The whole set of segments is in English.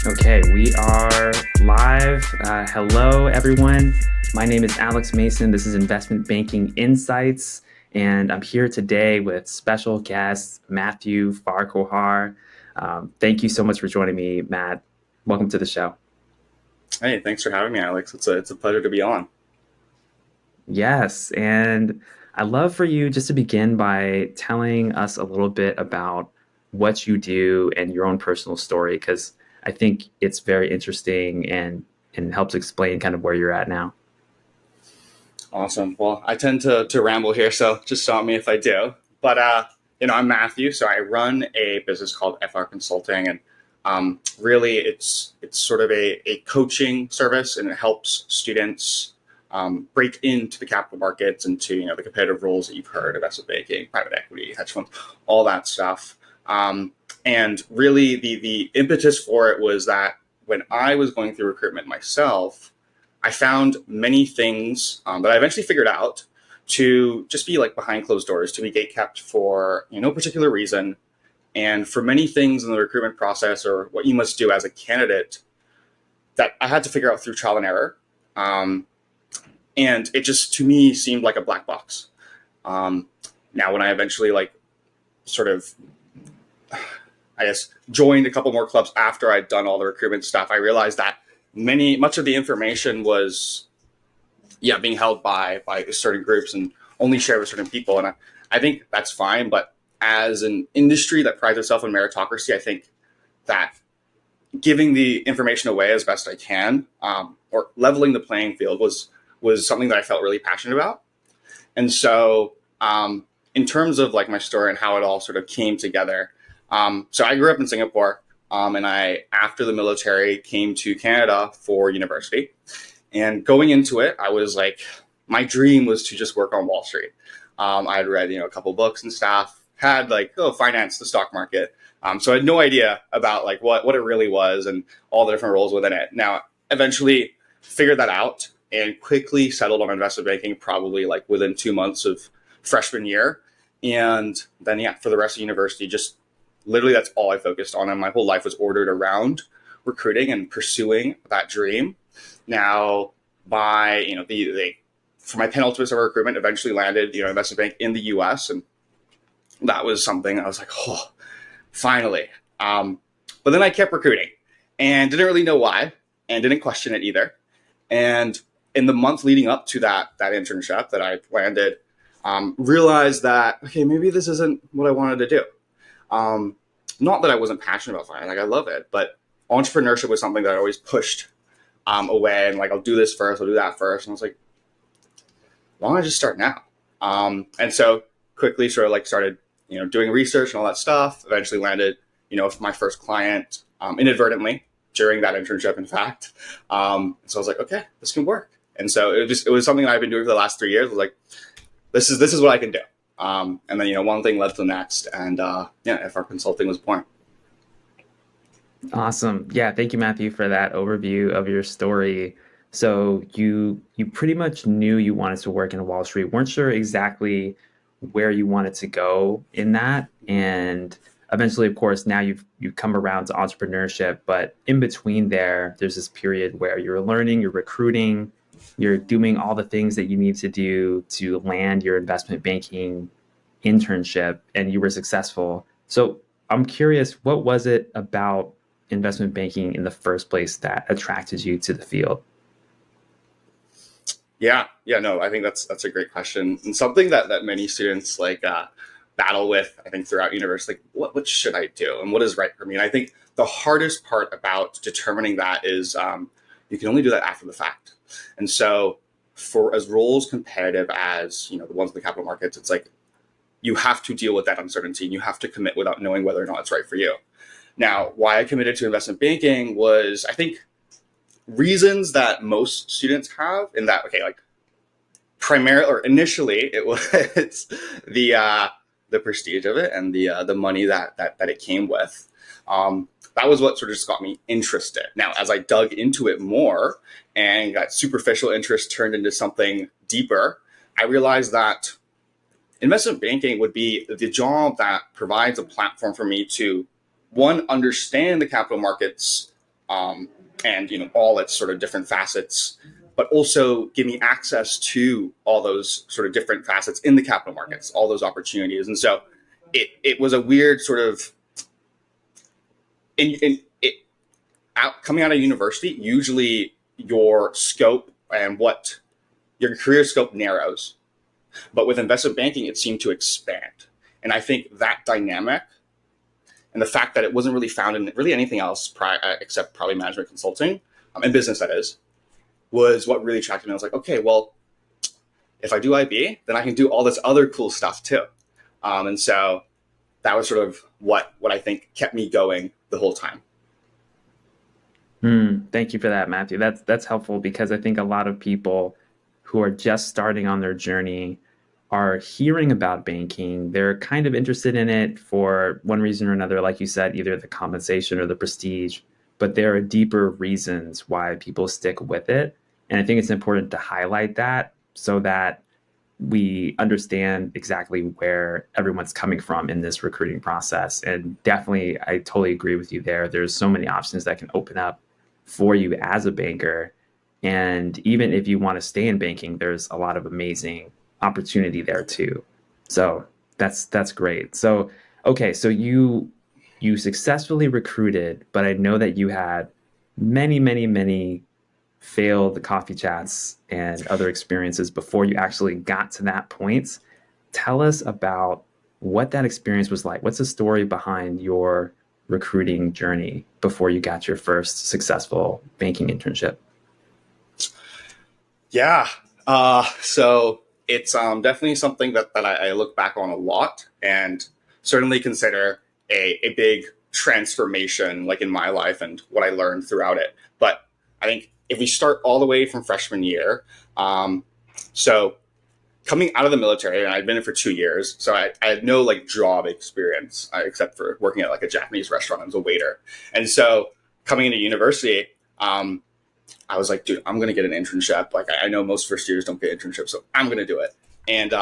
Okay, we are live. Hello, everyone. My name is Alex Mason. This is Investment Banking Insights, and I'm here today with special guest Matthew Farquhar. Thank you so much for joining me, Matt. Welcome to the show. Hey, thanks for having me, Alex. It's a pleasure to be on. Yes, and I'd love for you just to begin by telling us a little bit about what you do and your own personal story, because I think it's very interesting and helps explain kind of where you're at now. Awesome. Well, I tend to ramble here, so just stop me if I do. But I'm Matthew, so I run a business called FR Consulting, and really, it's sort of a coaching service, and it helps students break into the capital markets, into the competitive roles that you've heard: investment banking, private equity, hedge funds, all that stuff. And really, the impetus for it was that when I was going through recruitment myself, I found many things that I eventually figured out to just be like behind closed doors, to be gatekept for no particular reason, and for many things in the recruitment process or what you must do as a candidate that I had to figure out through trial and error. Um, and it just to me seemed like a black box. Um, Now, when I eventually sort of I guess joined a couple more clubs after I'd done all the recruitment stuff, I realized that much of the information was being held by certain groups and only shared with certain people. And I think that's fine, but as an industry that prides itself on meritocracy, I think that giving the information away as best I can, or leveling the playing field, was something that I felt really passionate about. And so, in terms of like my story and how it all sort of came together, so I grew up in Singapore, and I, after the military, came to Canada for university. And going into it, I was like, my dream was to just work on Wall Street. I had read, a couple books and stuff, had finance, the stock market. So I had no idea about like what it really was and all the different roles within it. Now, eventually figured that out and quickly settled on investment banking, probably like within 2 months of freshman year. And then, for the rest of university, just literally that's all I focused on. And my whole life was ordered around recruiting and pursuing that dream. Now, by for my penultimate summer recruitment, eventually landed investment bank in the U.S. and that was something I was like, oh, finally. But then I kept recruiting and didn't really know why and didn't question it either. And in the month leading up to that internship that I landed, realized that okay, maybe this isn't what I wanted to do. Um, Not that I wasn't passionate about finance, like I love it, but entrepreneurship was something that I always pushed away, and like I'll do this first, I'll do that first, and I was like, why don't I just start now? And so quickly sort of like started doing research and all that stuff. Eventually landed with my first client inadvertently during that internship, in fact. So I was like, okay, this can work. And so it was something that I've been doing for the last 3 years. I was like, this is what I can do. And then one thing led to the next, and FR Consulting was born. Awesome. Yeah, thank you, Matthew, for that overview of your story. So you pretty much knew you wanted to work in Wall Street, weren't sure exactly where you wanted to go in that, and eventually, of course, now you've come around to entrepreneurship. But in between there's this period where you're learning, you're recruiting, you're doing all the things that you need to do to land your investment banking internship, and you were successful. So I'm curious, what was it about investment banking in the first place that attracted you to the field? No, I think that's a great question, and something that many students battle with. I think throughout university, like what should I do and what is right for me. And I think the hardest part about determining that is you can only do that after the fact. And so, for as roles competitive as the ones in the capital markets, it's like you have to deal with that uncertainty and you have to commit without knowing whether or not it's right for you. Now, why I committed to investment banking was, I think, reasons that most students have, in that okay, like primarily or initially it was the prestige of it and the money that it came with. That was what sort of just got me interested. Now, as I dug into it more and got superficial interest turned into something deeper, I realized that investment banking would be the job that provides a platform for me to, one, understand the capital markets and all its sort of different facets, but also give me access to all those sort of different facets in the capital markets, all those opportunities. And so it was a weird sort of in it coming out of university. Usually your scope and what your career scope narrows, but with investment banking it seemed to expand. And I think that dynamic and the fact that it wasn't really found in really anything else except probably management consulting, and business, that is, was what really attracted me. I was like, okay, well, if I do IB, then I can do all this other cool stuff too. And so that was sort of what I think kept me going the whole time. Thank you for that, Matthew. That's helpful because I think a lot of people who are just starting on their journey are hearing about banking. They're kind of interested in it for one reason or another, like you said, either the compensation or the prestige, but there are deeper reasons why people stick with it. And I think it's important to highlight that so that we understand exactly where everyone's coming from in this recruiting process. And definitely, I totally agree with you there. There's so many options that can open up for you as a banker. And even if you want to stay in banking, there's a lot of amazing opportunity there too. So that's great. So okay, so you successfully recruited, but I know that you had many failed coffee chats and other experiences before you actually got to that point. Tell us about what that experience was like. What's the story behind your recruiting journey before you got your first successful banking internship? Yeah. So it's definitely something that I look back on a lot and certainly consider a big transformation like in my life and what I learned throughout it. But I think if we start all the way from freshman year, um, so coming out of the military, and I'd been in for 2 years, so I had no like job experience except for working at like a Japanese restaurant as a waiter. And so coming into university, I was like, dude, I'm gonna get an internship. Like I know most first years don't get internships, so I'm gonna do it. And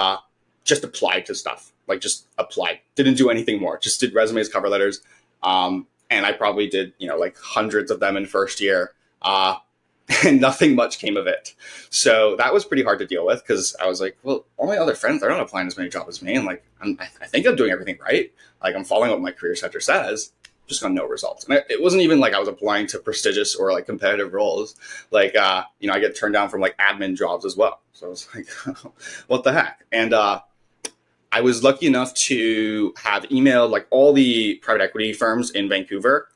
just applied to stuff. Like just applied. Didn't do anything more. Just did resumes, cover letters. And I probably did, like hundreds of them in first year. And nothing much came of it. So that was pretty hard to deal with because I was like, well, all my other friends, they're not applying as many jobs as me. And like, I think I'm doing everything right. Like I'm following what my career center says, just got no results. And it wasn't even like I was applying to prestigious or like competitive roles. Like, I get turned down from like admin jobs as well. So I was like, what the heck? And I was lucky enough to have emailed like all the private equity firms in Vancouver,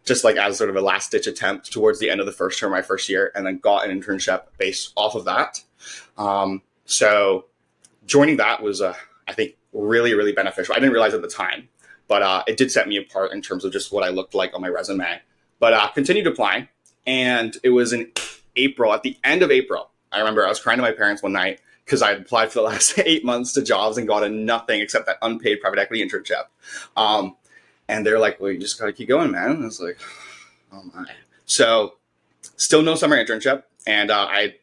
just like as sort of a last ditch attempt towards the end of the first term, my first year, and then got an internship based off of that. So joining that was, I think, really, really beneficial. I didn't realize at the time, but it did set me apart in terms of just what I looked like on my resume. But continued applying, and it was in April, at the end of April. I remember I was crying to my parents one night because I had applied for the last 8 months to jobs and gotten nothing except that unpaid private equity internship. And they're like, well, you just got to keep going, man. And I was like, oh my. So still no summer internship. And I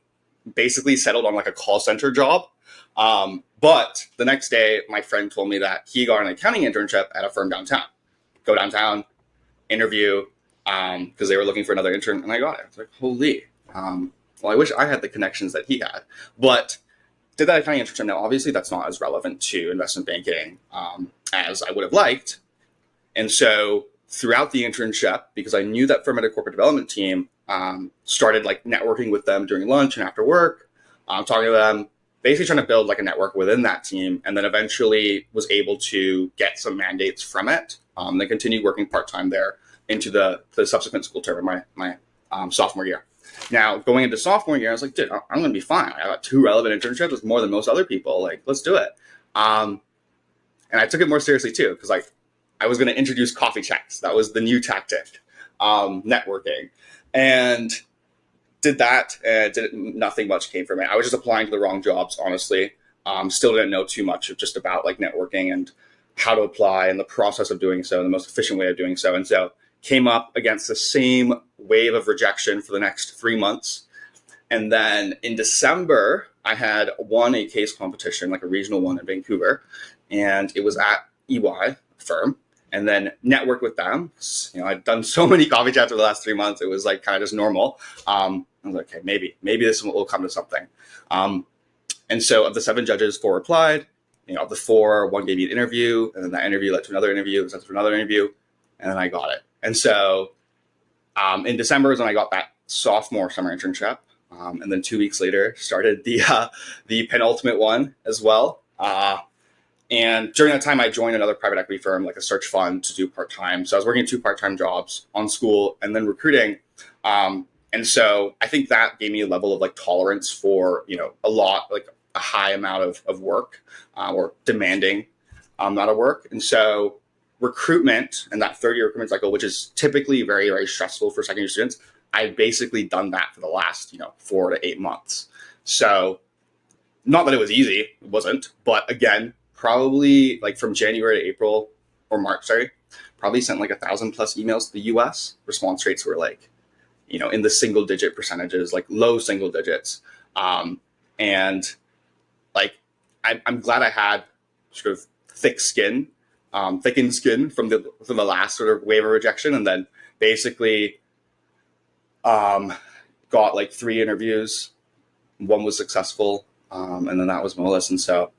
basically settled on like a call center job. But the next day, my friend told me that he got an accounting internship at a firm downtown. Go downtown, interview, because they were looking for another intern, and I got it. I was like, holy. Well, I wish I had the connections that he had. But did that accounting internship. Now, obviously, that's not as relevant to investment banking as I would have liked. And so throughout the internship, because I knew that firm had a corporate development team, started like networking with them during lunch and after work, talking to them, basically trying to build like a network within that team, and then eventually was able to get some mandates from it. Then continued working part-time there into the subsequent school term in my sophomore year. Now, going into sophomore year, I was like, dude, I'm going to be fine. I got 2 relevant internships with more than most other people. Like, let's do it. And I took it more seriously too, because like I was going to introduce coffee chats. That was the new tactic, networking, and did that. And nothing much came from it. I was just applying to the wrong jobs, honestly. Still didn't know too much of just about like networking and how to apply and the process of doing so, and the most efficient way of doing so. And so came up against the same wave of rejection for the next 3 months. And then in December, I had won a case competition, like a regional one in Vancouver, and it was at EY firm. and then network with them. You know, I'd done so many coffee chats over the last 3 months. It was like kind of just normal. I was like, okay, maybe this will come to something. Um, and so of the 7 judges, 4 replied. You know, of the 4, 1 gave me an interview, and then that interview led to another interview, led to another interview, and then I got it. And so in December is when I got that sophomore summer internship. And then 2 weeks later, started the penultimate one as well. And during that time, I joined another private equity firm, like a search fund, to do part-time. So I was working 2 part-time jobs on school and then recruiting. And so I think that gave me a level of like tolerance for, you know, a high amount of work or demanding amount of work. And so recruitment and that 30 recruitment cycle, which is typically very, very stressful for second year students, I've basically done that for the last, 4 to 8 months. So not that it was easy, it wasn't, but again, probably like from January to April or March, sorry, probably sent like 1,000 plus emails to the US. Response rates were like, in the single digit percentages, like low single digits. And like, I'm glad I had sort of thickened skin from the last sort of wave of rejection. And then basically got like 3 interviews. 1 was successful. And then that was Moelis. And so,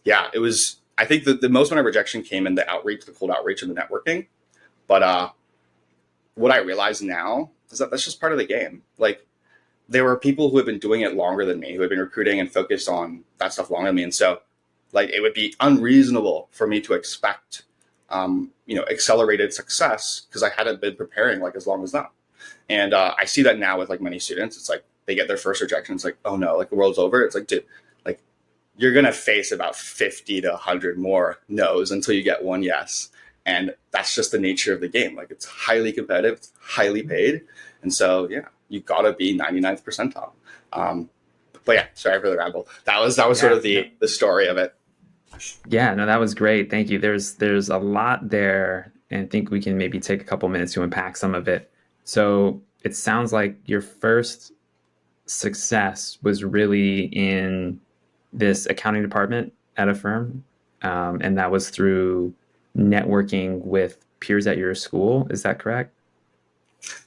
yeah, it was, I think that the most amount of rejection came in the outreach, the cold outreach and the networking. But what I realize now is that that's just part of the game. Like, there were people who have been doing it longer than me, who have been recruiting and focused on that stuff longer than me. And so, like, it would be unreasonable for me to expect, accelerated success because I hadn't been preparing like as long as them. And I see that now with like many students. It's like they get their first rejection. It's like, oh no, like the world's over. It's like, dude, like you're going to face about 50 to 100 more no's until you get 1 yes. And that's just the nature of the game. Like, it's highly competitive, it's highly paid. And so, yeah, you got to be 99th percentile. But yeah, sorry for the ramble. That was sort of the story of it. Yeah, no, that was great. Thank you. There's a lot there, and I think we can maybe take a couple minutes to unpack some of it. So it sounds like your first success was really in this accounting department at a firm, and that was through networking with peers at your school. Is that correct?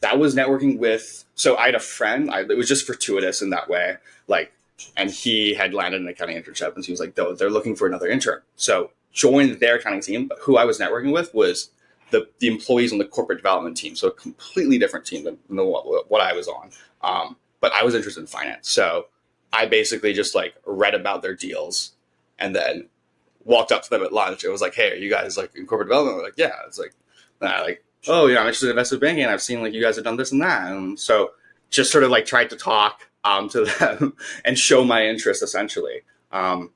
That was networking with, so I had a friend, it was just fortuitous in that way. Like, and he had landed an accounting internship, and so he was like, they're looking for another intern. So joined their accounting team, but who I was networking with was the employees on the corporate development team. So a completely different team than what I was on. But I was interested in finance. So I basically just like read about their deals and then walked up to them at lunch and was like, hey, are you guys like in corporate development? We're like, yeah. It's like, oh yeah, I'm interested in investment banking, and I've seen like you guys have done this and that. And so just sort of like tried to talk to them and show my interest essentially. And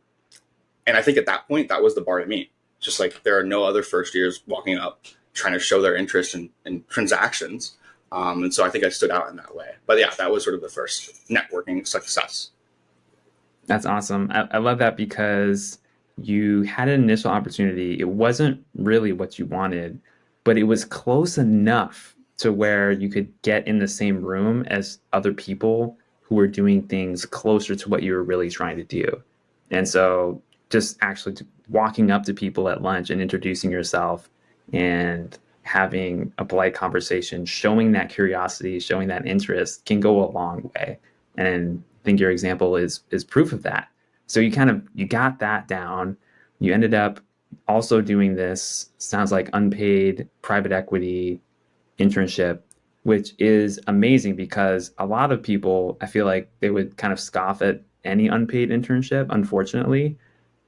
I think at that point, that was the bar to meet. Just like there are no other first years walking up trying to show their interest in transactions. And so I think I stood out in that way. But yeah, that was sort of the first networking success. That's awesome. I love that because you had an initial opportunity. It wasn't really what you wanted, but it was close enough to where you could get in the same room as other people who were doing things closer to what you were really trying to do. And so just actually walking up to people at lunch and introducing yourself and having a polite conversation, showing that curiosity, showing that interest can go a long way. And I think your example is proof of that. So you got that down. You ended up also doing this, sounds like unpaid private equity internship, which is amazing because a lot of people, I feel like they would kind of scoff at any unpaid internship, unfortunately.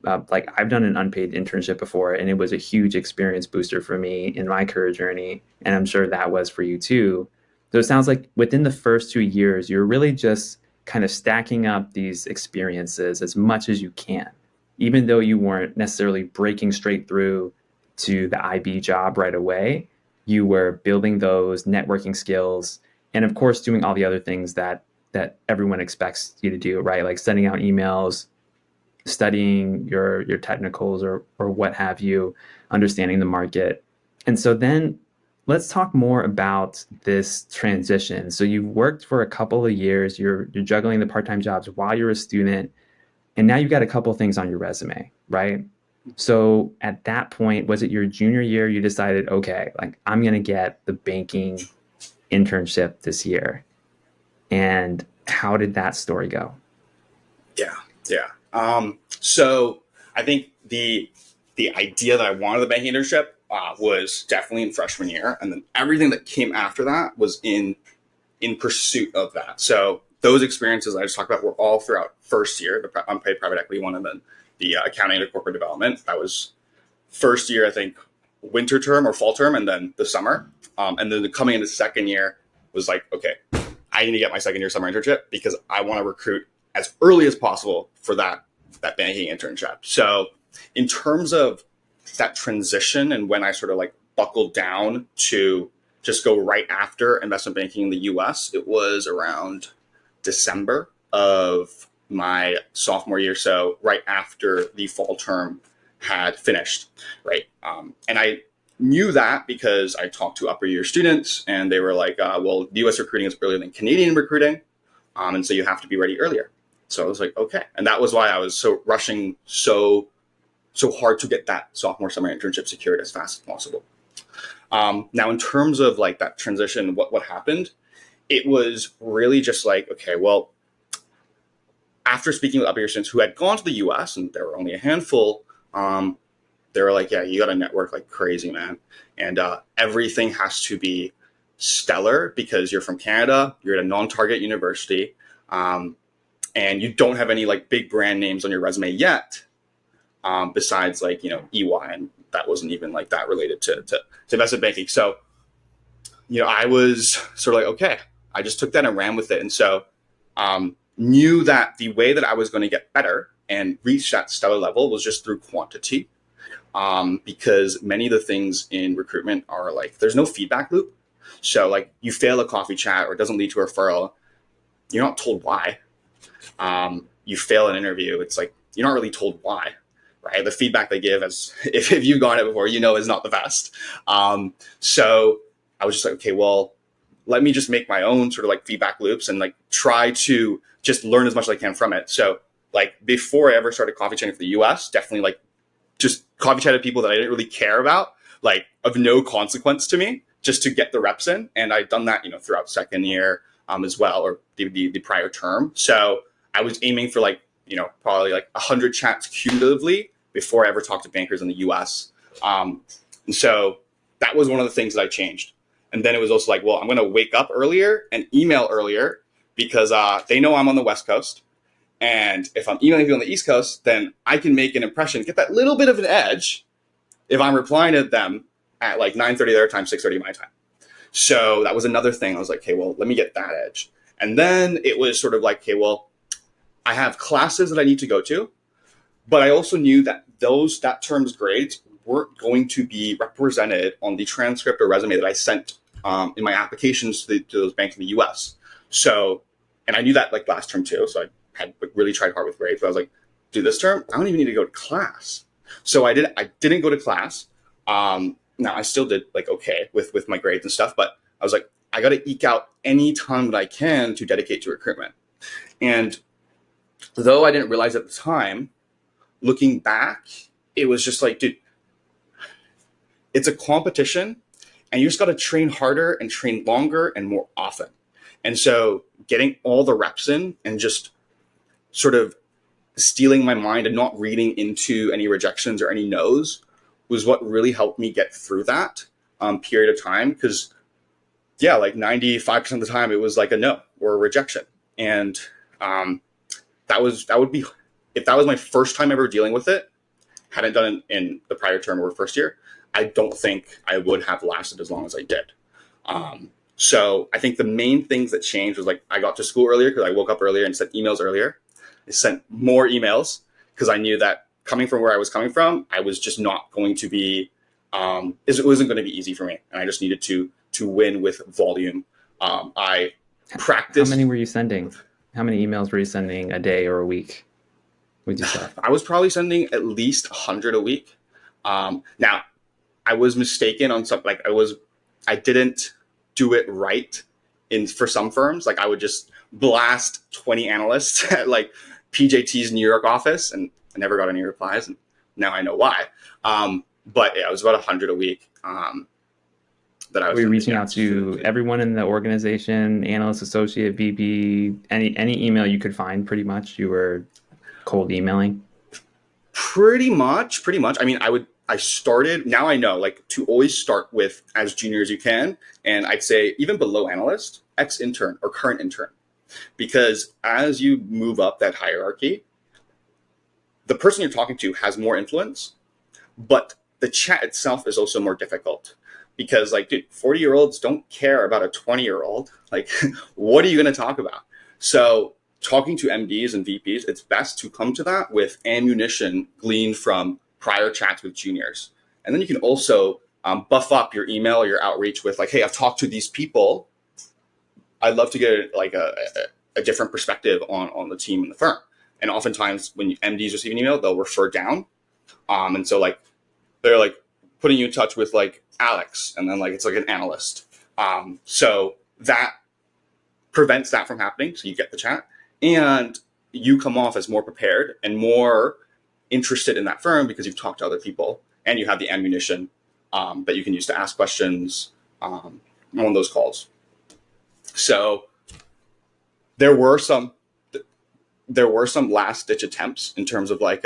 Like I've done an unpaid internship before, and it was a huge experience booster for me in my career journey. And I'm sure that was for you too. So it sounds like within the first 2 years, you're really just kind of stacking up these experiences as much as you can, even though you weren't necessarily breaking straight through to the IB job right away. You were building those networking skills, and of course, doing all the other things that everyone expects you to do, right? Like sending out emails, studying your technicals or what have you, understanding the market. And so then let's talk more about this transition. So you've worked for a couple of years, you're juggling the part-time jobs while you're a student, and now you've got a couple of things on your resume, right? So at that point, was it your junior year you decided, okay, like I'm gonna get the banking internship this year? And how did that story go? Yeah, yeah. So I think the idea that I wanted the banking internship was definitely in freshman year, and then everything that came after that was in pursuit of that. So those experiences I just talked about were all throughout first year, the unpaid private equity one, and then the accounting to corporate development. That was first year, I think, winter term or fall term, and then the summer. And then coming into second year was like, okay, I need to get my second year summer internship because I want to recruit as early as possible for that banking internship. So in terms of that transition and when I sort of like buckled down to just go right after investment banking in the US, it was around December of my sophomore year. So right after the fall term had finished, right? And I knew that because I talked to upper year students and they were like, well, US recruiting is earlier than Canadian recruiting. And so you have to be ready earlier. So I was like, okay. And that was why I was so rushing so hard to get that sophomore summer internship secured as fast as possible. Now, in terms of like that transition, what happened, it was really just like, okay, well, after speaking with upper year students who had gone to the US, and there were only a handful, they were like, yeah, you got to network like crazy, man. And everything has to be stellar because you're from Canada, you're at a non-target university, and you don't have any like big brand names on your resume yet, besides like, EY. And that wasn't even like that related to investment banking. So, I was sort of like, okay, I just took that and ran with it. And so knew that the way that I was going to get better and reach that stellar level was just through quantity. Because many of the things in recruitment are like, there's no feedback loop. So like you fail a coffee chat or it doesn't lead to a referral, you're not told why. You fail an interview, it's like, you're not really told why, right? The feedback they give, as if you've gone it before, is not the best. So I was just like, okay, well, let me just make my own sort of like feedback loops and like try to just learn as much as I can from it. So like before I ever started coffee chatting for the US, definitely like just coffee chatted people that I didn't really care about, like of no consequence to me, just to get the reps in. And I'd done that, throughout second year as well, or the prior term. So I was aiming for like, probably like 100 chats cumulatively before I ever talked to bankers in the US. And so that was one of the things that I changed. And then it was also like, well, I'm going to wake up earlier and email earlier because they know I'm on the West Coast. And if I'm emailing people on the East Coast, then I can make an impression, get that little bit of an edge if I'm replying to them at like 9:30 their time, 6:30 my time. So that was another thing. I was like, okay, well, let me get that edge. And then it was sort of like, okay, well, I have classes that I need to go to, but I also knew that that term's grades weren't going to be represented on the transcript or resume that I sent in my applications to those banks in the US. So, and I knew that like last term too. So I had like, really tried hard with grades, but I was like, dude, this term, I don't even need to go to class. So I didn't go to class. Now I still did like, okay, with my grades and stuff, but I was like, I got to eke out any time that I can to dedicate to recruitment. And though I didn't realize at the time, looking back, it was just like, dude, it's a competition and you just got to train harder and train longer and more often. And so getting all the reps in and just sort of stealing my mind and not reading into any rejections or any no's was what really helped me get through that period of time. Because yeah, like 95% of the time it was like a no or a rejection. And that would be, if that was my first time ever dealing with it, hadn't done it in the prior term or first year, I don't think I would have lasted as long as I did. So I think the main things that changed was like I got to school earlier because I woke up earlier and sent emails earlier. I sent more emails because I knew that coming from where I was coming from, I was just not going to be, it wasn't going to be easy for me. And I just needed to win with volume. I How many practiced. were you sending? How many emails were you sending a day or a week with yourself? I was probably sending at least 100 a week. Now, I was mistaken on something. Like I didn't do it right for some firms. Like I would just blast 20 analysts at like PJT's New York office, and I never got any replies. And now I know why. But yeah, it was about 100 a week that I Were was you in the reaching out to student. everyone in the organization, analyst, associate, VP, any email you could find? Pretty much, you were cold emailing. Pretty much. I mean, I started, now I know, like, to always start with as junior as you can. And I'd say even below analyst, ex intern or current intern. Because as you move up that hierarchy, the person you're talking to has more influence, but the chat itself is also more difficult. Because, like, dude, 40-year-olds don't care about a 20-year-old. Like, what are you going to talk about? So, talking to MDs and VPs, it's best to come to that with ammunition gleaned from prior chats with juniors. And then you can also buff up your email or your outreach with, like, hey, I've talked to these people. I'd love to get like a different perspective on the team and the firm. And oftentimes, when MDs receive an email, they'll refer down. And so, like, they're like putting you in touch with like Alex, and then like it's like an analyst. So that prevents that from happening. So you get the chat, and you come off as more prepared and more interested in that firm because you've talked to other people and you have the ammunition that you can use to ask questions on those calls. So there were some there were some last ditch attempts in terms of like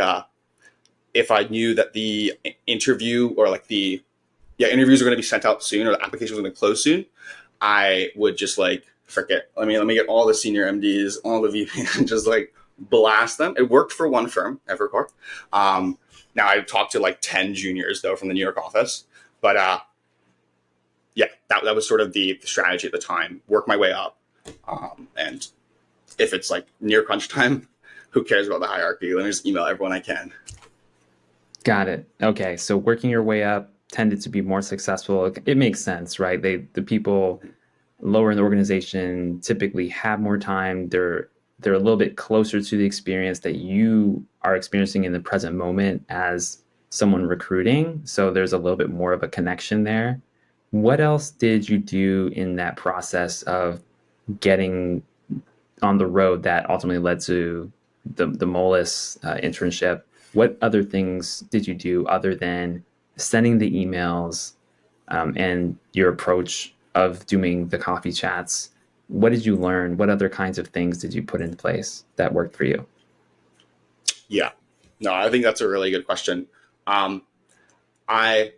if I knew that the interview or like the interviews are going to be sent out soon or the applications are going to close soon, I would just like forget. Let me get all the senior MDs, all the VPs, and just like blast them. It worked for one firm, Farquhar. Now I talked to like 10 juniors though from the New York office, but yeah, that was sort of the strategy at the time. Work my way up, and if it's like near crunch time, who cares about the hierarchy? Let me just email everyone I can. Got it. Okay, so working your way up tended to be more successful. It makes sense, right? The people lower in the organization typically have more time. They're a little bit closer to the experience that you are experiencing in the present moment as someone recruiting. So there's a little bit more of a connection there. What else did you do in that process of getting on the road that ultimately led to the Moelis internship? What other things did you do other than sending the emails and your approach of doing the coffee chats? What did you learn? What other kinds of things did you put in place that worked for you? Yeah, no, I think that's a really good question. Um, I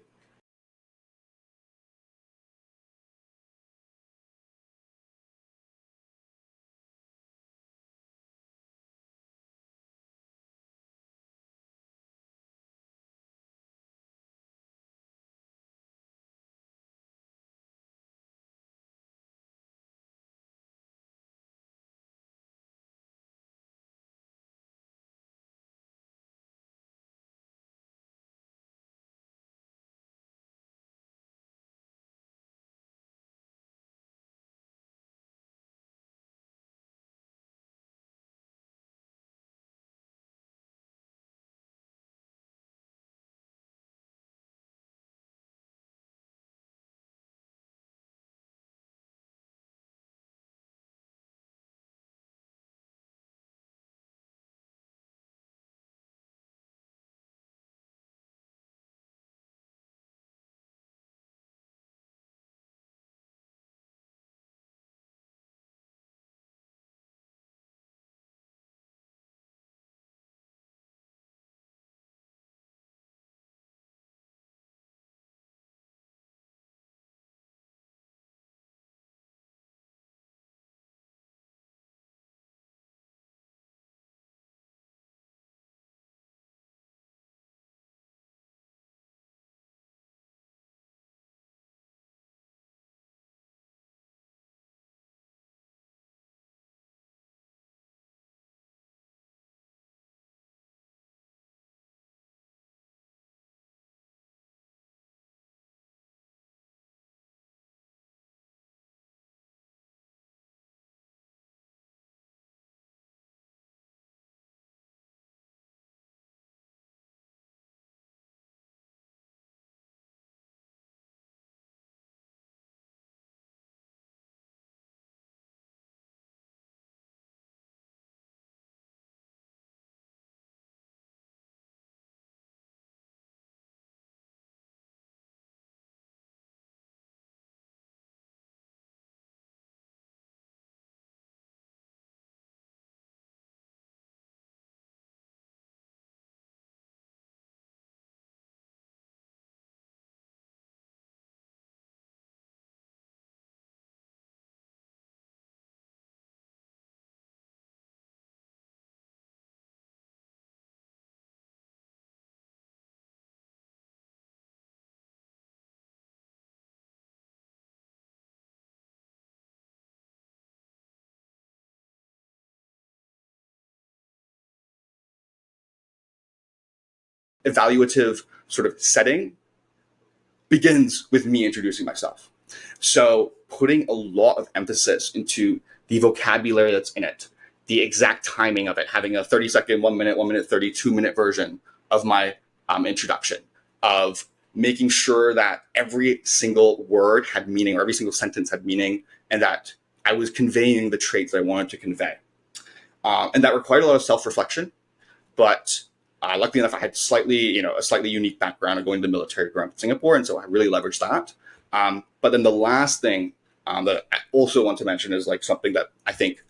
evaluative sort of setting begins with me introducing myself. So putting a lot of emphasis into the vocabulary that's in it, the exact timing of it, having a 30-second, 1 minute, 1 minute 30, 2 minute version of my introduction, of making sure that every single word had meaning or every single sentence had meaning, and that I was conveying the traits that I wanted to convey. And that required a lot of self-reflection, but luckily enough, I had a slightly unique background of going to the military growing up in Singapore, and so I really leveraged that. But then the last thing that I also want to mention is like something that I think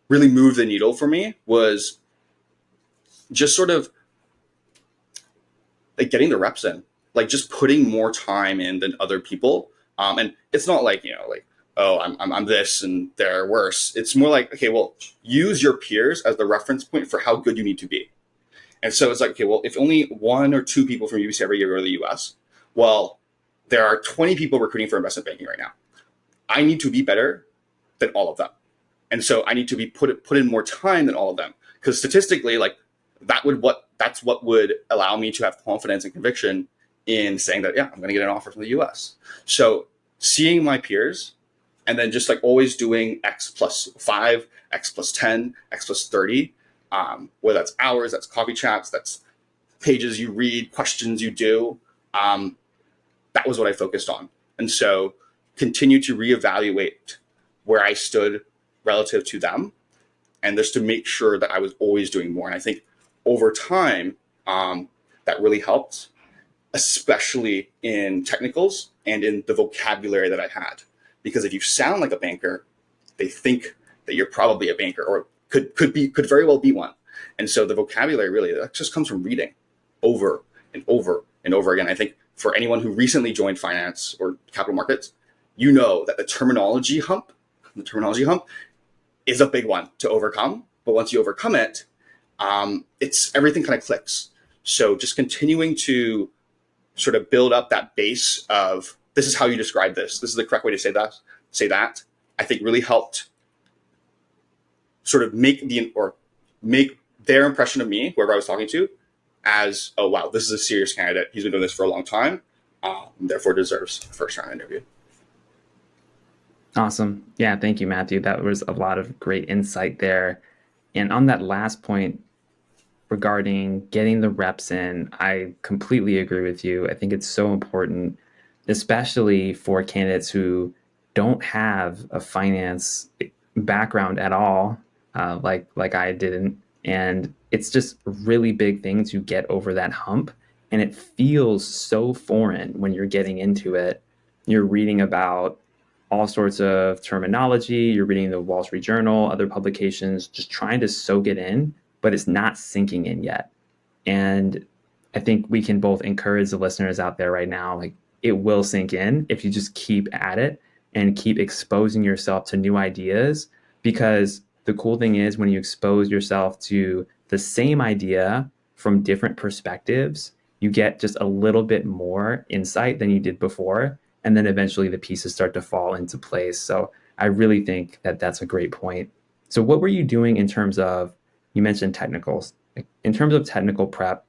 really moved the needle for me was just sort of like getting the reps in, like just putting more time in than other people. And it's not like, like, oh, I'm this and they're worse. It's more like, okay, well, use your peers as the reference point for how good you need to be. And so it's like, okay, well, if only 1 or 2 people from UBC every year go to the US, well, there are 20 people recruiting for investment banking right now. I need to be better than all of them. And so I need to be put in more time than all of them. Because statistically, like that's what would allow me to have confidence and conviction in saying that, yeah, I'm going to get an offer from the US. So seeing my peers and then just like always doing X plus 5, X plus 10, X plus 30, whether that's hours, that's coffee chats, that's pages you read, questions you do. That was what I focused on. And so continue to reevaluate where I stood relative to them, and just to make sure that I was always doing more. And I think over time, that really helped, especially in technicals and in the vocabulary that I had. Because if you sound like a banker, they think that you're probably a banker or could very well be one. And so the vocabulary really that just comes from reading over and over and over again. I think for anyone who recently joined finance or capital markets, you know that the terminology hump is a big one to overcome. But once you overcome it, it's everything kind of clicks. So just continuing to sort of build up that base of this is how you describe this. This is the correct way to say that. I think really helped sort of make their impression of me, whoever I was talking to, as, oh, wow, this is a serious candidate. He's been doing this for a long time, therefore deserves a first round interview. Awesome. Yeah, thank you, Matthew. That was a lot of great insight there. And on that last point regarding getting the reps in, I completely agree with you. I think it's so important, especially for candidates who don't have a finance background at all, like I didn't. And it's just a really big thing to get over that hump. And it feels so foreign when you're getting into it. You're reading about all sorts of terminology. You're reading the Wall Street Journal, other publications, just trying to soak it in, but it's not sinking in yet. And I think we can both encourage the listeners out there right now, like it will sink in if you just keep at it and keep exposing yourself to new ideas. Because the cool thing is when you expose yourself to the same idea from different perspectives, you get just a little bit more insight than you did before. And then eventually the pieces start to fall into place. So I really think that that's a great point. So what were you doing in terms of, you mentioned technicals, in terms of technical prep,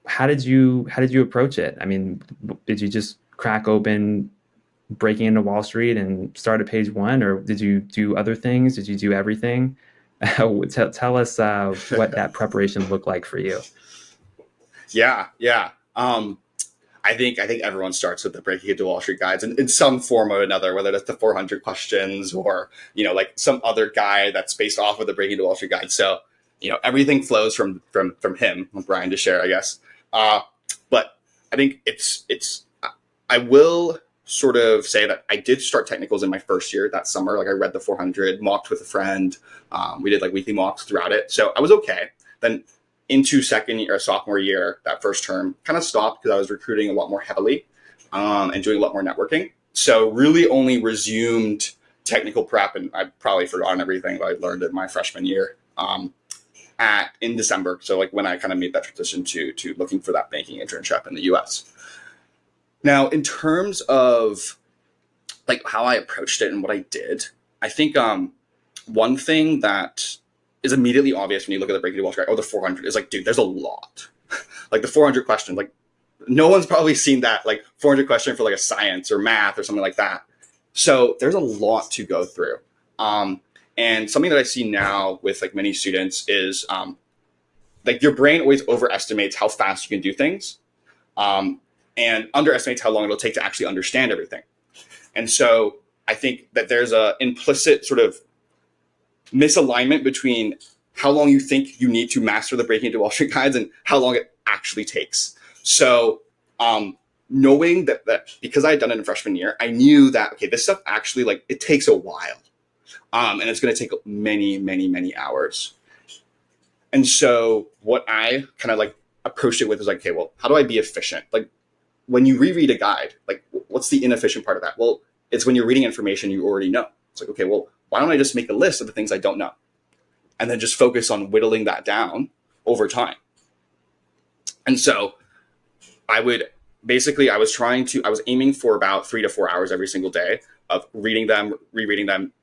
how did you approach it? I mean, did you just crack open Breaking into Wall Street and start at page 1, or did you do other things? Did you do everything? Tell us what that preparation looked like for you. Yeah. I think everyone starts with the Breaking into Wall Street guides in some form or another, whether that's the 400 questions or, like some other guide that's based off of the Breaking into Wall Street guide. So, everything flows from him, Brian, to share, I guess. But I think I will sort of say that I did start technicals in my first year that summer. Like I read the 400, mocked with a friend. We did like weekly mocks throughout it. So I was okay. Then into second year, sophomore year, that first term kind of stopped because I was recruiting a lot more heavily and doing a lot more networking. So really only resumed technical prep, and I've probably forgotten everything that I learned in my freshman year in December. So like when I kind of made that transition to looking for that banking internship in the US. Now, in terms of like how I approached it and what I did, I think one thing that is immediately obvious when you look at the Breaking into Wall Street or the 400 is like, dude, there's a lot. like the 400 question, like no one's probably seen that like 400 question for like a science or math or something like that. So there's a lot to go through. Um, and something that I see now with like many students is like your brain always overestimates how fast you can do things, um, and underestimates how long it'll take to actually understand everything. And so I think that there's a implicit sort of misalignment between how long you think you need to master the Breaking into Wall Street guides and how long it actually takes. So knowing that because I had done it in freshman year, I knew that, okay, this stuff actually like it takes a while. And it's going to take many, many, many hours. And so what I kind of like approached it with is like, okay, well, how do I be efficient? Like when you reread a guide, like what's the inefficient part of that? Well, it's when you're reading information you already know. It's like, okay, well, why don't I just make a list of the things I don't know? And then just focus on whittling that down over time. And so I would basically, I was aiming for about 3 to 4 hours every single day of reading them, rereading them,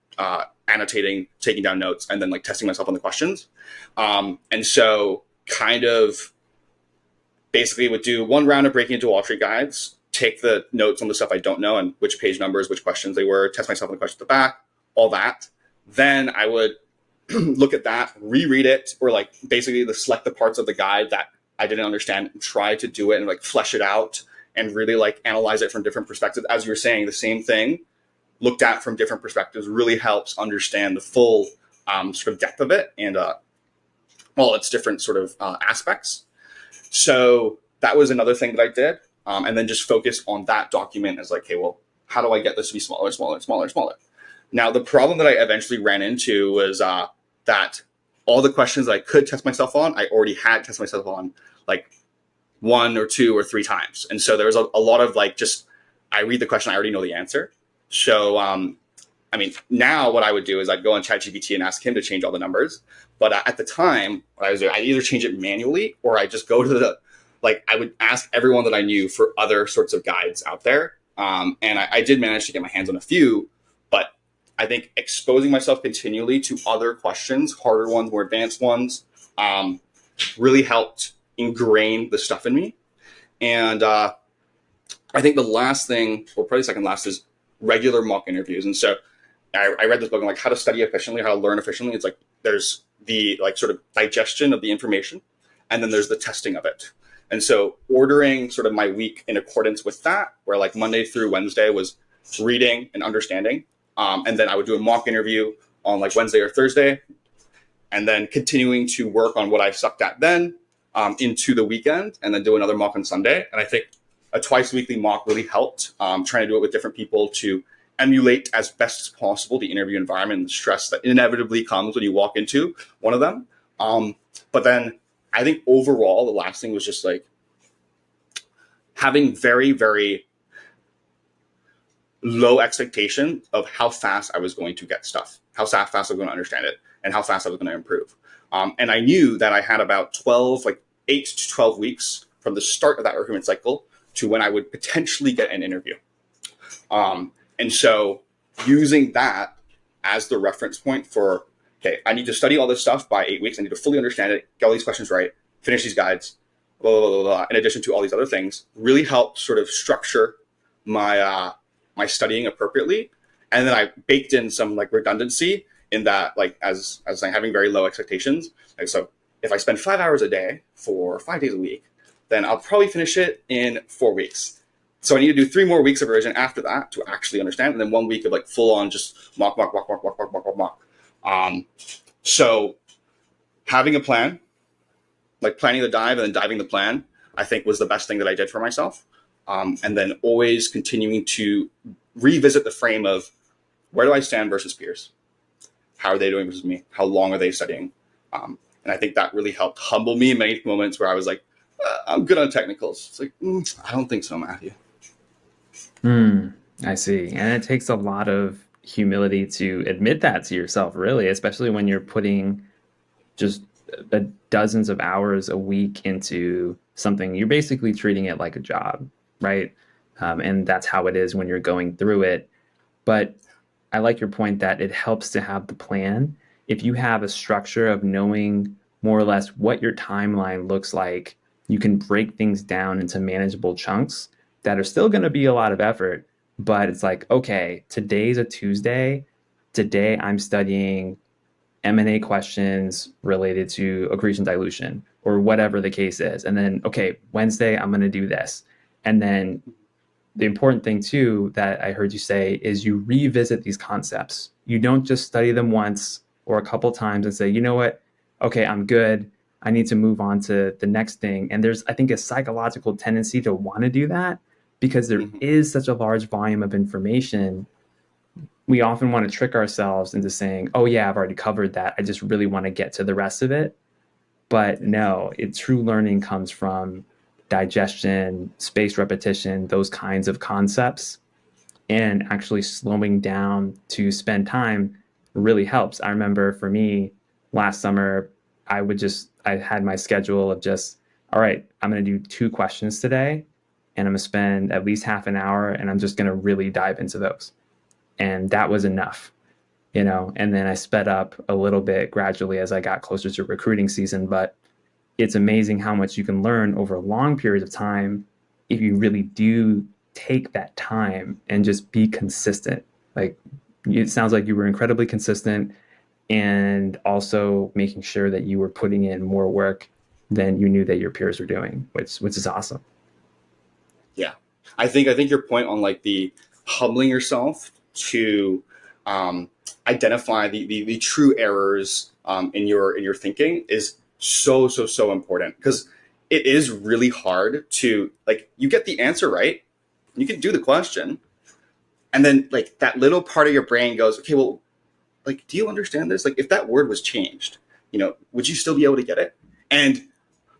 annotating, taking down notes, and then like testing myself on the questions. And so kind of basically would do one round of Breaking into Wall Street guides, take the notes on the stuff I don't know and which page numbers, which questions they were, test myself on the questions at the back, all that. Then I would look at that, reread it, or like basically select the parts of the guide that I didn't understand and try to do it and like flesh it out and really like analyze it from different perspectives. As you were saying, the same thing looked at from different perspectives really helps understand the full sort of depth of it and all its different sort of aspects. So that was another thing that I did. And then just focus on that document as like, okay, well, how do I get this to be smaller, smaller, smaller, smaller? Now, the problem that I eventually ran into was that all the questions that I could test myself on, I already had tested myself on like 1 or 2 or 3 times. And so there was a lot of like just, I read the question, I already know the answer. So, I mean, now what I would do is I'd go on ChatGPT and ask him to change all the numbers. But at the time, what I was doing, I'd either change it manually or I just go to I would ask everyone that I knew for other sorts of guides out there. And I did manage to get my hands on a few, but I think exposing myself continually to other questions, harder ones, more advanced ones, really helped ingrain the stuff in me. And I think the last thing, or probably second last, is regular mock interviews. And so I read this book on like how to study efficiently, how to learn efficiently. It's like there's the like sort of digestion of the information, and then there's the testing of it. And so ordering sort of my week in accordance with that, where like Monday through Wednesday was reading and understanding. And then I would do a mock interview on like Wednesday or Thursday, and then continuing to work on what I sucked at then into the weekend, and then do another mock on Sunday. And I think a twice weekly mock really helped, trying to do it with different people to emulate as best as possible the interview environment and the stress that inevitably comes when you walk into one of them. But then I think overall, the last thing was just like having very, very low expectation of how fast I was going to get stuff, how fast I was going to understand it, and how fast I was going to improve. And I knew that I had about 8 to 12 weeks from the start of that recruitment cycle to when I would potentially get an interview. And so using that as the reference point for, okay, I need to study all this stuff by 8 weeks. I need to fully understand it, get all these questions right, finish these guides, blah, blah, blah, blah, in addition to all these other things, really helped sort of structure my my studying appropriately. And then I baked in some like redundancy in that, like as I'm having very low expectations. Like, so if I spend 5 hours a day for 5 days a week, then I'll probably finish it in 4 weeks. So I need to do 3 more weeks of revision after that to actually understand, and then 1 week of like full on just mock. So having a plan, like planning the dive and then diving the plan, I think was the best thing that I did for myself. And then always continuing to revisit the frame of where do I stand versus peers? How are they doing versus me? How long are they studying? And I think that really helped humble me in many moments where I was like, I'm good on technicals. It's like, I don't think so, Matthew. I see. And it takes a lot of humility to admit that to yourself, really, especially when you're putting just dozens of hours a week into something. You're basically treating it like a job, right? And that's how it is when you're going through it. But I like your point that it helps to have the plan. If you have a structure of knowing more or less what your timeline looks like you can break things down into manageable chunks that are still going to be a lot of effort, but it's like, okay, today's a Tuesday. Today I'm studying M&A questions related to accretion dilution or whatever the case is. And then, okay, Wednesday, I'm going to do this. And then the important thing too that I heard you say is you revisit these concepts. You don't just study them once or a couple times and say, you know what, okay, I'm good. I need to move on to the next thing. And there's, I think, a psychological tendency to want to do that because there Hmm. is such a large volume of information. We often want to trick ourselves into saying, oh, yeah, I've already covered that. I just really want to get to the rest of it. But no, true learning comes from digestion, spaced repetition, those kinds of concepts, and actually slowing down to spend time really helps. I remember for me last summer, I had my schedule of just, all right, I'm going to do two questions today, and I'm going to spend at least half an hour, and I'm just going to really dive into those. And that was enough, and then I sped up a little bit gradually as I got closer to recruiting season. But it's amazing how much you can learn over long periods of time if you really do take that time and just be consistent. Like, it sounds like you were incredibly consistent and also making sure that you were putting in more work than you knew that your peers were doing, which is awesome. Yeah, I think your point on like the humbling yourself to um, identify the true errors in your thinking is so important because it is really hard to like you get the answer right, you can do the question, and then like that little part of your brain goes, okay, well, like, do you understand this? Like, if that word was changed, would you still be able to get it? And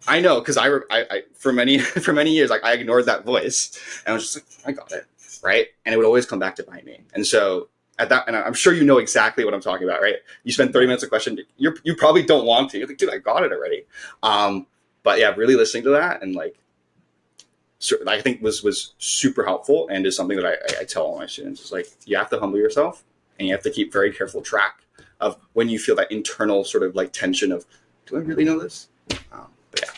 I know because I for many for many years like I ignored that voice and I was just like I got it right, and it would always come back to bite me. And so at that, and I'm sure you know exactly what I'm talking about, right? You spend 30 minutes a question, you probably don't want to. You're like, dude, I got it already. Um, but yeah, really listening to that and like I think was super helpful and is something that I tell all my students is like you have to humble yourself and you have to keep very careful track of when you feel that internal sort of like tension of do I really know this? But yeah.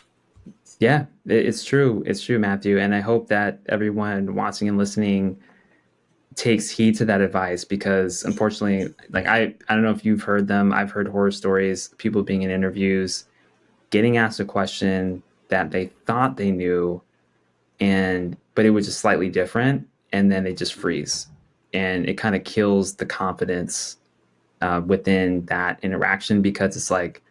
Yeah, it's true. It's true, Matthew. And I hope that everyone watching and listening takes heed to that advice because unfortunately, like I don't know if you've heard them. I've heard horror stories, people being in interviews, getting asked a question that they thought they knew and but it was just slightly different and then they just freeze. And it kind of kills the confidence within that interaction because it's like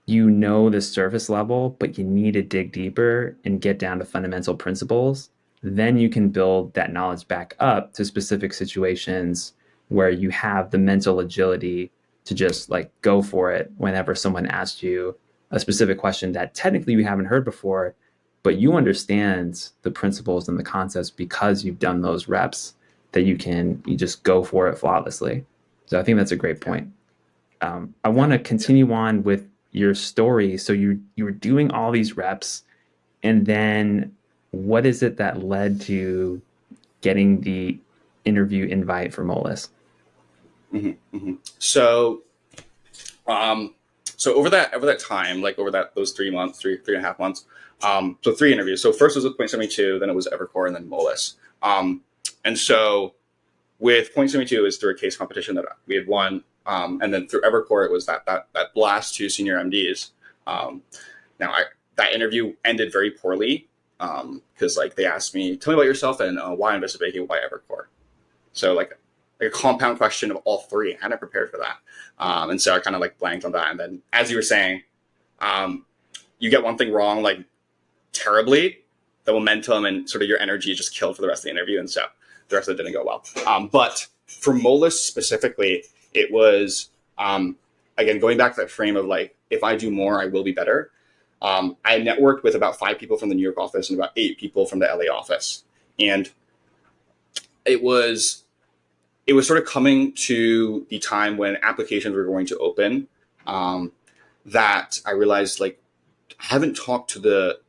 the surface level, but you need to dig deeper and get down to fundamental principles. Then you can build that knowledge back up to specific situations where you have the mental agility to just like go for it whenever someone asks you a specific question that technically you haven't heard before, but you understand the principles and the concepts because you've done those reps that you just go for it flawlessly. So I think that's a great Yeah. point. I want to Yeah. continue on with your story. So you were doing all these reps, and then what is it that led to getting the interview invite for Molus? So, um, so over that time, like over that those 3 months, three and a half months, so three interviews. So first was with Point 72, then it was Evercore, and then Molus. And so with Point 72 is through a case competition that we had won, and then through Evercore it was that blast to senior MDs. Um, now that interview ended very poorly because like they asked me, tell me about yourself and why investment banking, why Evercore. So like a compound question of all three. I hadn't prepared for that. And so I kind of like blanked on that. And then as you were saying, um, you get one thing wrong, like terribly, the momentum and sort of your energy is just killed for the rest of the interview. And so the rest of it didn't go well. But for Molus specifically, it was, again, going back to that frame of like, if I do more, I will be better. I networked with about 5 people from the New York office and about 8 people from the LA office. And it was it was sort of coming to the time when applications were going to open, um, that I realized like I haven't talked to the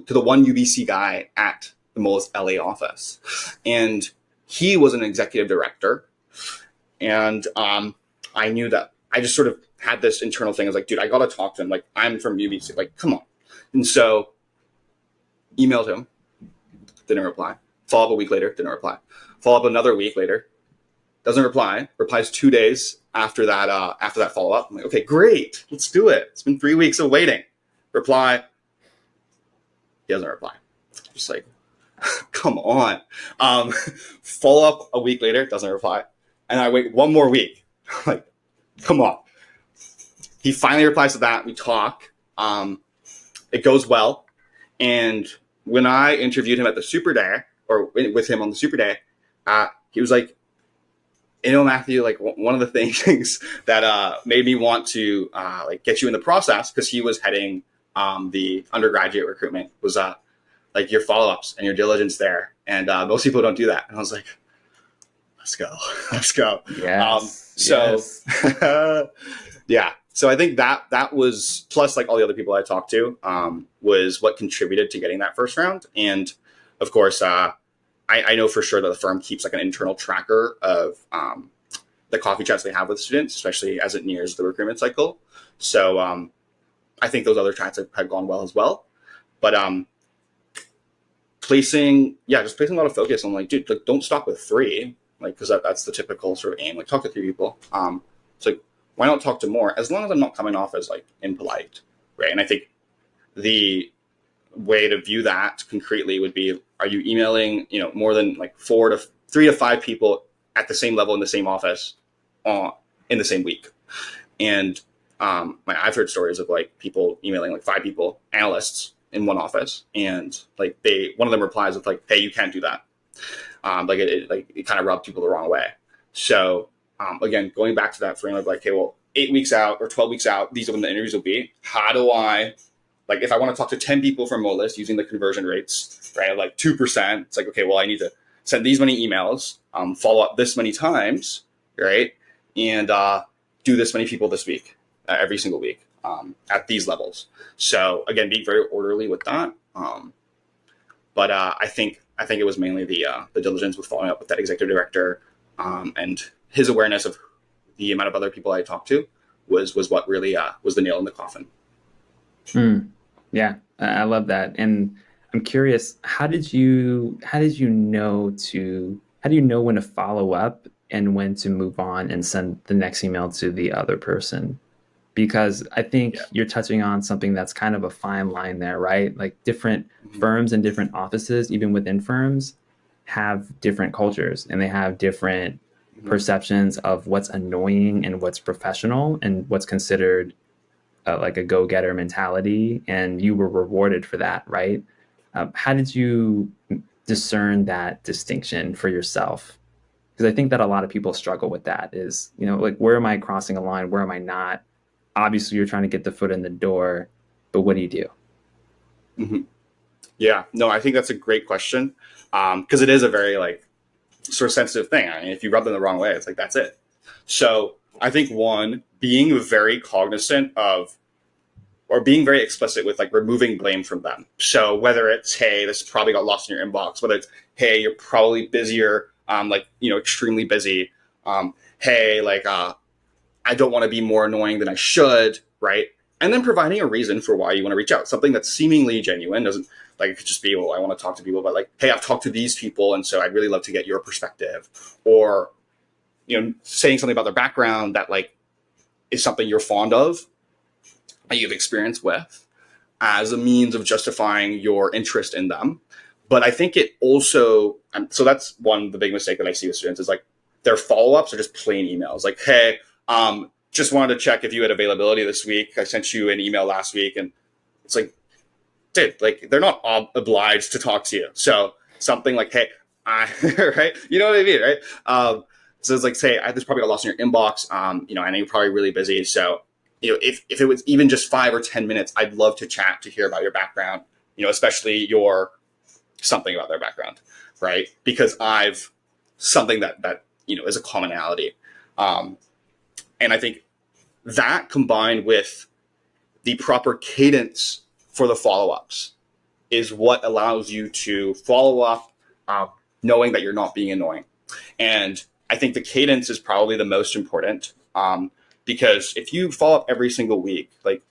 one UBC guy at the Moelis LA office, and he was an executive director, and I knew that I just sort of had this internal thing. I was like, dude, I gotta talk to him. Like I'm from UBC. Like, come on. And so emailed him, didn't reply. Follow up a week later, didn't reply. Follow up another week later, doesn't reply. Replies 2 days after that follow up. I'm like, okay, great, let's do it. It's been 3 weeks of waiting. Reply, he doesn't reply. Just like, come on. Follow up a week later, doesn't reply. And I wait one more week. I'm like, come on. He finally replies to that. We talk. It goes well. And when I interviewed him at the Super Day, or with him on the Super Day, he was like, Matthew, like one of the things that made me want to like get you in the process, because he was heading the undergraduate recruitment, was like your follow-ups and your diligence there. And most people don't do that. And I was like, let's go, let's go. Yes. So Yes. yeah. So I think that was, plus like all the other people I talked to, was what contributed to getting that first round. And of course, I know for sure that the firm keeps like an internal tracker of the coffee chats they have with students, especially as it nears the recruitment cycle. So I think those other chats have gone well as well. But just placing a lot of focus on like, dude, like don't stop with 3, like, because that's the typical sort of aim. Like talk to 3 people. It's like, why not talk to more, as long as I'm not coming off as like impolite, right? And I think the way to view that concretely would be, are you emailing, more than like 3 to 5 people at the same level in the same office in the same week? And I've heard stories of like people emailing like 5 people, analysts in one office, and like one of them replies with like, hey, you can't do that. Like it kind of rubbed people the wrong way. So again, going back to that frame of like, okay, well, 8 weeks out or 12 weeks out, these are when the interviews will be. How do I, like, if I want to talk to 10 people from MoList using the conversion rates, right, like 2%, it's like, okay, well, I need to send these many emails, follow up this many times, right, and do this many people this week, every single week, at these levels. So again, being very orderly with that. But I think it was mainly the diligence with following up with that executive director, and his awareness of the amount of other people I talked to was what really was the nail in the coffin. Yeah, I love that. And I'm curious, how do you know when to follow up and when to move on and send the next email to the other person? Because I think Yeah. you're touching on something that's kind of a fine line there, right? Like different Mm-hmm. firms and different offices, even within firms, have different cultures and they have different Mm-hmm. perceptions of what's annoying and what's professional and what's considered like a go-getter mentality. And you were rewarded for that, right? How did you discern that distinction for yourself? Because I think that a lot of people struggle with that is, like, where am I crossing a line? Where am I not? Obviously, you're trying to get the foot in the door, but what do you do? Mm-hmm. Yeah, no, I think that's a great question, because it is a very like sort of sensitive thing. I mean, if you rub them the wrong way, it's like, that's it. So I think one, being very cognizant of, or being very explicit with like removing blame from them. So whether it's, hey, this probably got lost in your inbox, whether it's, hey, you're probably busier, extremely busy. Hey, like, I don't want to be more annoying than I should, right? And then providing a reason for why you want to reach out, something that's seemingly genuine. Doesn't, like, it could just be, well, I want to talk to people, but like, hey, I've talked to these people, and so I'd really love to get your perspective. Or, saying something about their background that like is something you're fond of, that you've experience with, as a means of justifying your interest in them. But I think it also, so that's one, the big mistake that I see with students is like their follow-ups are just plain emails. Like, hey, just wanted to check if you had availability this week. I sent you an email last week. And it's like, dude, like they're not obliged to talk to you. So something like, hey, right? You know what I mean, right? So it's like, say, this probably got lost in your inbox. I know you're probably really busy. So, if it was even just 5 or 10 minutes, I'd love to chat to hear about your background, especially your something about their background, right? Because I've something that is a commonality. And I think that combined with the proper cadence for the follow-ups is what allows you to follow up knowing that you're not being annoying. And I think the cadence is probably the most important, because if you follow up every single week, like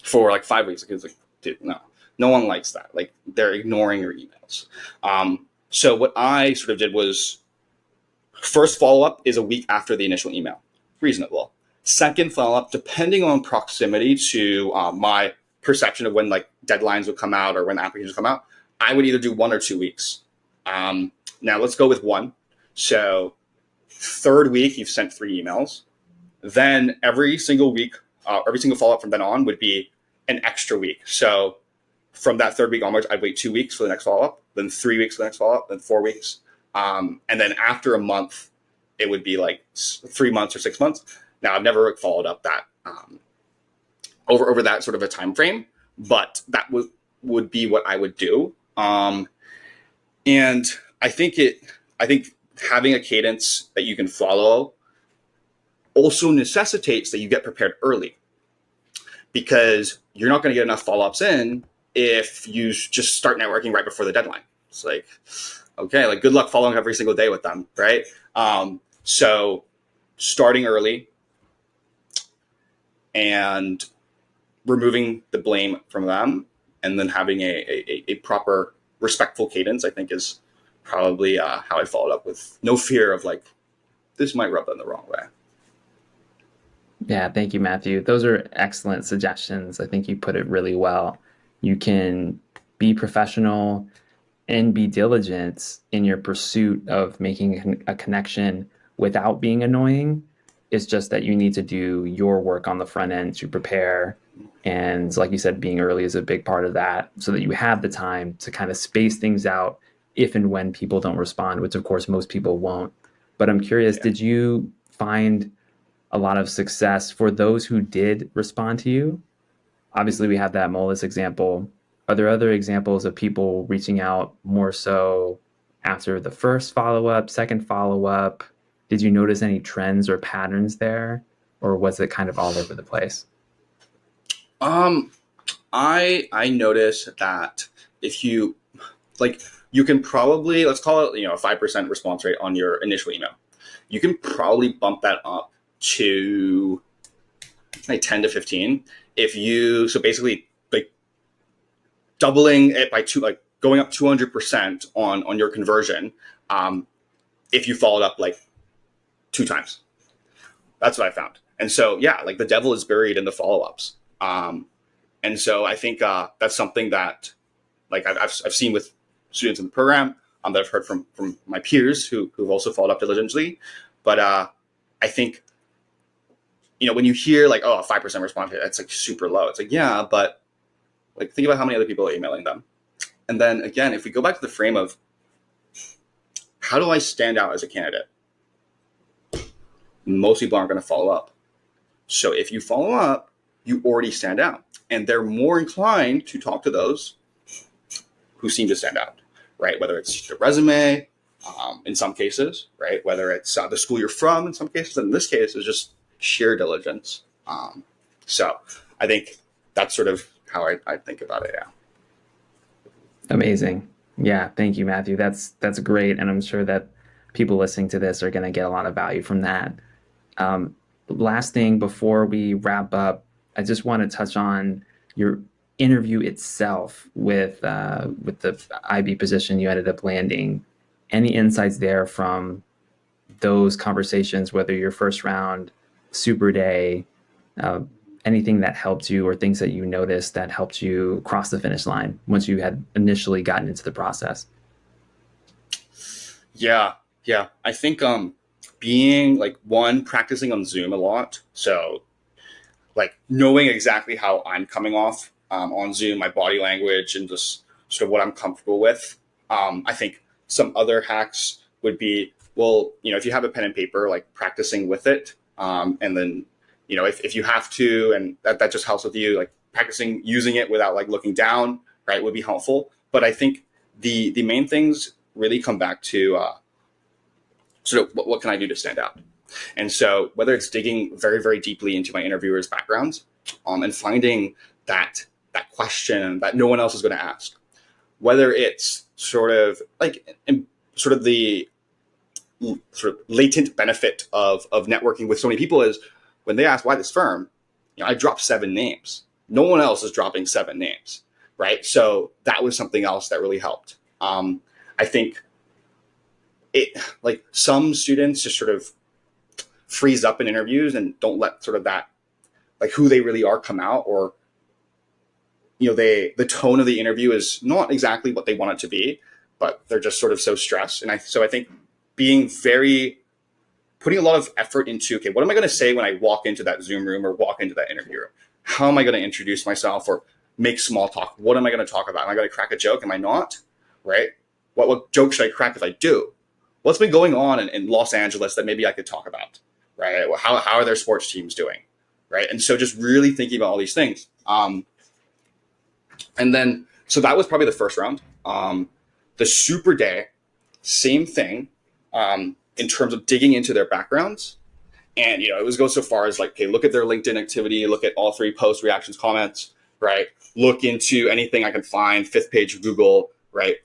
for like 5 weeks, it's like dude, no, no one likes that. Like they're ignoring your emails. So what I sort of did was first follow up is a week after the initial email, reasonable. Second follow up, depending on proximity to my perception of when like deadlines would come out or when applications come out, I would either do 1 or 2 weeks. Now let's go with one. So third week, you've sent 3 emails. Then every single week, every single follow up from then on would be an extra week. So from that third week onwards, I'd wait 2 weeks for the next follow up, then 3 weeks for the next follow up, then 4 weeks. And then after a month, it would be like 3 months or 6 months. Now I've never followed up that over that sort of a time frame, but that would be what I would do. And I think having a cadence that you can follow also necessitates that you get prepared early, because you're not going to get enough follow-ups in if you just start networking right before the deadline. It's like, okay, like good luck following every single day with them, right? So starting early and removing the blame from them, and then having a proper respectful cadence, I think is probably how I followed up, with no fear of like, this might rub them the wrong way. Yeah, thank you, Matthew. Those are excellent suggestions. I think you put it really well. You can be professional and be diligent in your pursuit of making a connection without being annoying. It's just that you need to do your work on the front end to prepare. And like you said, being early is a big part of that, so that you have the time to kind of space things out if and when people don't respond, which of course most people won't. But I'm curious, Yeah. did you find a lot of success for those who did respond to you? Obviously, we have that Molus example. Are there other examples of people reaching out more so after the first follow-up, second follow-up? Did you notice any trends or patterns there, or was it kind of all over the place? Um, I noticed that if you like, you can probably, let's call it, a 5% response rate on your initial email. You can probably bump that up to like 10 to 15 if you, so basically like doubling it by two, like going up 200% on your conversion. If you followed up like 2 times. That's what I found. And so, yeah, like the devil is buried in the follow-ups. And so I think that's something that like I've seen with students in the program, that I've heard from my peers who've also followed up diligently. But I think, when you hear like, oh, a 5% response rate, that's like super low. It's like, yeah, but like think about how many other people are emailing them. And then again, if we go back to the frame of how do I stand out as a candidate? Most people aren't going to follow up. So if you follow up, you already stand out. And they're more inclined to talk to those who seem to stand out, right? Whether it's your resume, in some cases, right? Whether it's the school you're from, in some cases. In this case, it's just sheer diligence. So I think that's sort of how I think about it, yeah. Amazing. Yeah, thank you, Matthew. That's great, and I'm sure that people listening to this are going to get a lot of value from that. Last thing before we wrap up, I just want to touch on your interview itself with the IB position you ended up landing. Any insights there from those conversations, whether your first round, super day, anything that helped you, or things that you noticed that helped you cross the finish line once you had initially gotten into the process? Yeah, yeah. I think being like practicing on Zoom a lot. So like knowing exactly how I'm coming off on Zoom, my body language, and just sort of what I'm comfortable with. I think some other hacks would be, well, if you have a pen and paper, like practicing with it, and then if you have to, and that just helps with you, like practicing using it without like looking down, right, would be helpful. But I think the main things really come back to sort of what can I do to stand out. And so whether it's digging very, very deeply into my interviewers' backgrounds, and finding that question that no one else is going to ask, whether it's sort of like sort of the sort of latent benefit of networking with so many people is when they ask why this firm, I dropped 7 names. No one else is dropping 7 names. right? So that was something else that really helped. I think it like some students just sort of freeze up in interviews and don't let sort of that like who they really are come out, or the tone of the interview is not exactly what they want it to be, but they're just sort of so stressed. And I think being very putting a lot of effort into, okay, what am I going to say when I walk into that Zoom room or walk into that interview room? How am I going to introduce myself or make small talk? What am I going to talk about? Am I going to crack a joke? Am I not? Right? What joke should I crack if I do? What's been going on in Los Angeles that maybe I could talk about? Right? How are their sports teams doing? Right? And so just really thinking about all these things. And then, so that was probably the first round. The super day, same thing, in terms of digging into their backgrounds. And, it was go so far as like, okay, look at their LinkedIn activity, look at all 3 posts, reactions, comments, right? Look into anything I can find, 5th page of Google, right?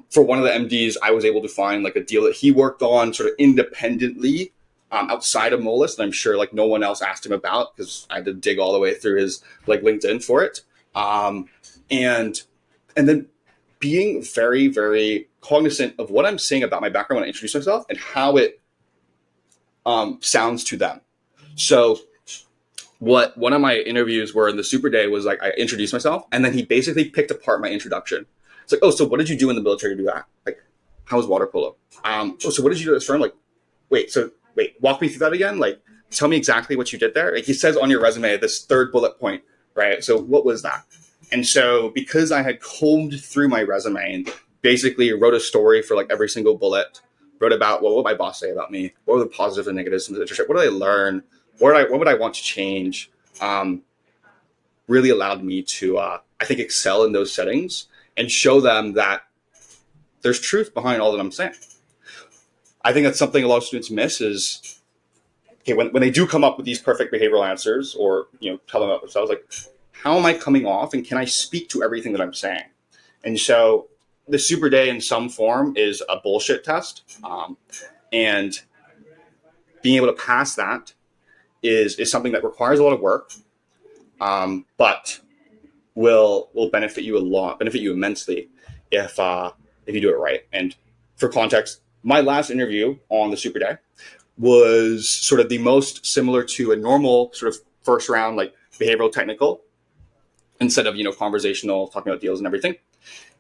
For one of the MDs, I was able to find like a deal that he worked on sort of independently, outside of Moelis, that I'm sure like no one else asked him about, because I had to dig all the way through his like LinkedIn for it. And then being very, very cognizant of what I'm saying about my background when I introduce myself and how it sounds to them. So what one of my interviews were in the super day was like, I introduced myself and then he basically picked apart my introduction. It's like, oh, so what did you do in the military to do that? Like, how was water polo? Oh, so what did you do at this firm? Like, wait, walk me through that again. Like, tell me exactly what you did there. Like he says on your resume, this 3rd bullet point, right? So what was that? And so because I had combed through my resume and basically wrote a story for like every single bullet, wrote about what would my boss say about me, what were the positives and negatives in the internship, what did I learn, what would I want to change, really allowed me to, I think, excel in those settings and show them that there's truth behind all that I'm saying. I think that's something a lot of students miss is, okay, when they do come up with these perfect behavioral answers or, tell them about themselves, like, how am I coming off and can I speak to everything that I'm saying? And so the super day in some form is a bullshit test. And being able to pass that is something that requires a lot of work, but will benefit you a lot, benefit you immensely if you do it right. And for context, my last interview on the super day was sort of the most similar to a normal sort of first round, like behavioral technical, instead of, conversational, talking about deals and everything.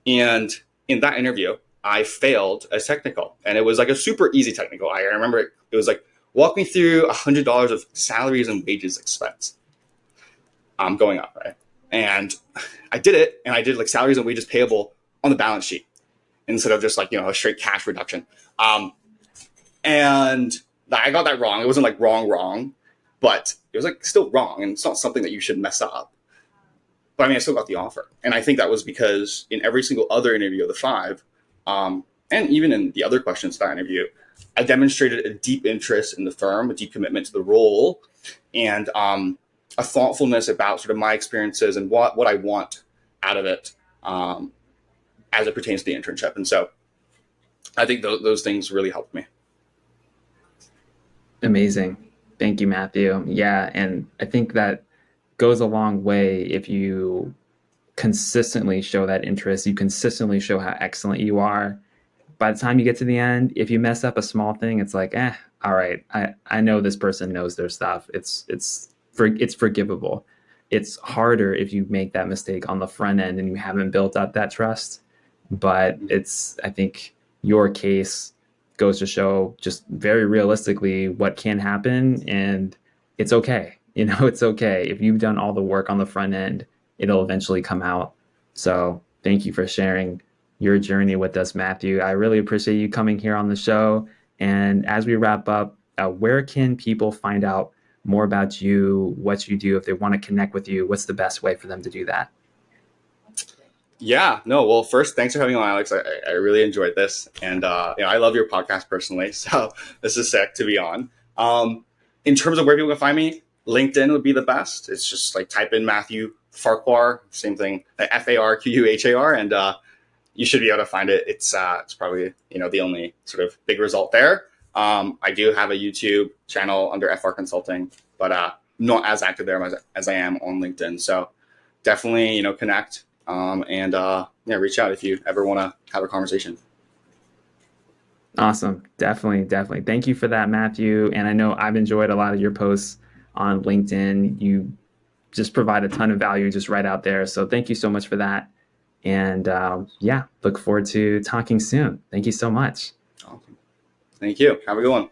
And in that interview, I failed as technical. And it was like a super easy technical. I remember it was like, walk me through $100 of salaries and wages expense going up, right? And I did it, and I did like salaries and wages payable on the balance sheet instead of just like, a straight cash reduction. And I got that wrong. It wasn't like wrong, but it was like still wrong. And it's not something that you should mess up. But I mean, I still got the offer. And I think that was because in every single other interview of the 5, and even in the other questions of that interview, I demonstrated a deep interest in the firm, a deep commitment to the role, and a thoughtfulness about sort of my experiences and what I want out of it as it pertains to the internship. And so I think those things really helped me. Amazing. Thank you, Matthew. Yeah, and I think that goes a long way if you consistently show that interest, you consistently show how excellent you are. By the time you get to the end, if you mess up a small thing, it's like, all right, I know this person knows their stuff. It's forgivable. It's harder if you make that mistake on the front end and you haven't built up that trust. But I think your case goes to show just very realistically what can happen, and it's okay. It's okay. If you've done all the work on the front end, it'll eventually come out. So thank you for sharing your journey with us, Matthew. I really appreciate you coming here on the show. And as we wrap up, where can people find out more about you, what you do, if they want to connect with you? What's the best way for them to do that? Yeah, no. Well, first, thanks for having me on, Alex. I really enjoyed this, and I love your podcast personally. So this is sick to be on. In terms of where people can find me, LinkedIn would be the best. It's just like type in Matthew Farquhar, same thing, Farquhar, and you should be able to find it. It's probably the only sort of big result there. I do have a YouTube channel under FR Consulting, but not as active there as I am on LinkedIn. So definitely connect. And yeah, reach out if you ever want to have a conversation. Awesome. Definitely, definitely. Thank you for that, Matthew. And I know I've enjoyed a lot of your posts on LinkedIn. You just provide a ton of value just right out there. So thank you so much for that. And yeah, look forward to talking soon. Thank you so much. Awesome. Thank you. Have a good one.